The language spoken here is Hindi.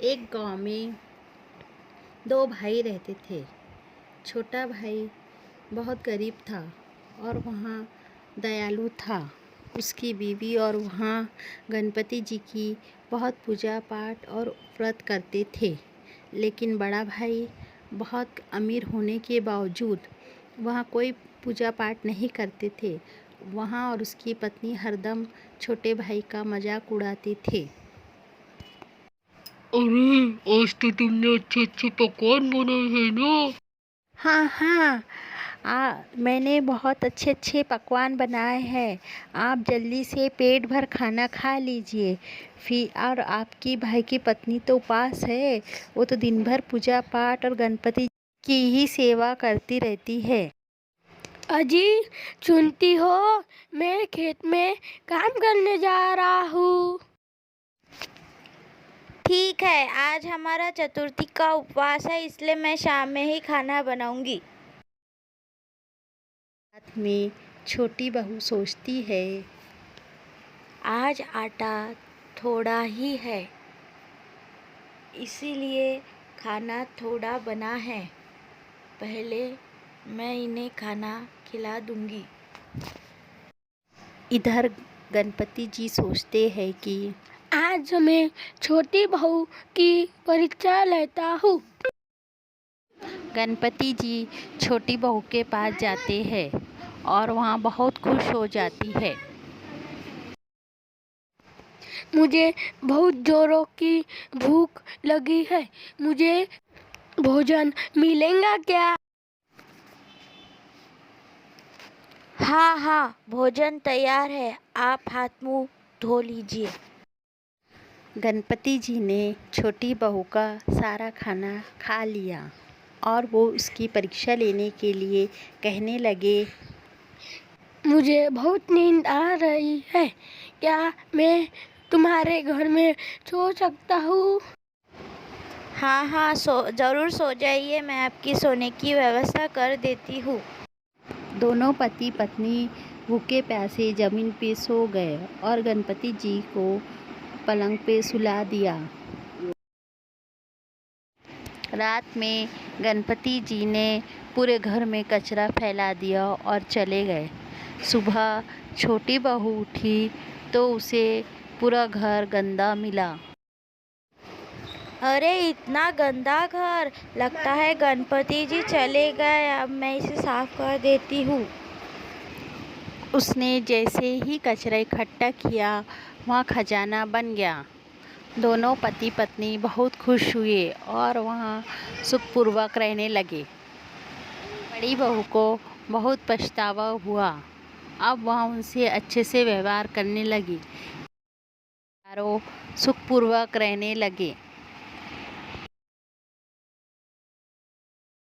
एक गांव में दो भाई रहते थे। छोटा भाई बहुत गरीब था और वहाँ दयालु था। उसकी बीवी और वहाँ गणपति जी की बहुत पूजा पाठ और व्रत करते थे। लेकिन बड़ा भाई बहुत अमीर होने के बावजूद वहाँ कोई पूजा पाठ नहीं करते थे। वहाँ और उसकी पत्नी हरदम छोटे भाई का मजाक उड़ाते थे। अरे, आज तो तुमने अच्छे अच्छे पकवान बनाए हैं ना। हाँ हाँ, मैंने बहुत अच्छे अच्छे पकवान बनाए हैं। आप जल्दी से पेट भर खाना खा लीजिए। फिर और आपकी भाई की पत्नी तो उपास है। वो तो दिन भर पूजा पाठ और गणपति की ही सेवा करती रहती है। अजी, सुनती हो? मैं खेत में काम करने जा रहा हूँ। ठीक है, आज हमारा चतुर्थी का उपवास है, इसलिए मैं शाम में ही खाना बनाऊंगी। रात में छोटी बहू सोचती है, आज आटा थोड़ा ही है, इसीलिए खाना थोड़ा बना है। पहले मैं इन्हें खाना खिला दूंगी। इधर गणपति जी सोचते हैं कि आज मैं छोटी बहू की परीक्षा लेता हूँ। गणपति जी छोटी बहू के पास जाते हैं और वहाँ बहुत खुश हो जाती है। मुझे बहुत जोरों की भूख लगी है। मुझे भोजन मिलेगा क्या? हाँ हाँ, भोजन तैयार है, आप हाथ मुंह धो लीजिए। गणपति जी ने छोटी बहू का सारा खाना खा लिया और वो उसकी परीक्षा लेने के लिए कहने लगे, मुझे बहुत नींद आ रही है। क्या मैं तुम्हारे घर में सो सकता हूँ? हाँ हाँ, ज़रूर सो जाइए, मैं आपकी सोने की व्यवस्था कर देती हूँ। दोनों पति पत्नी भूखे प्यासे जमीन पे सो गए और गणपति जी को पलंग पे सुला दिया। रात में गणपति जी ने पूरे घर में कचरा फैला दिया और चले गए। सुबह छोटी बहू उठी तो उसे पूरा घर गंदा मिला। अरे, इतना गंदा घर! लगता है गणपति जी चले गए। अब मैं इसे साफ कर देती हूँ। उसने जैसे ही कचरा इकट्ठा किया, वहाँ खजाना बन गया। दोनों पति पत्नी बहुत खुश हुए और वहाँ सुखपूर्वक रहने लगे। बड़ी बहू को बहुत पछतावा हुआ। अब वह उनसे अच्छे से व्यवहार करने लगी। चारों सुखपूर्वक रहने लगे।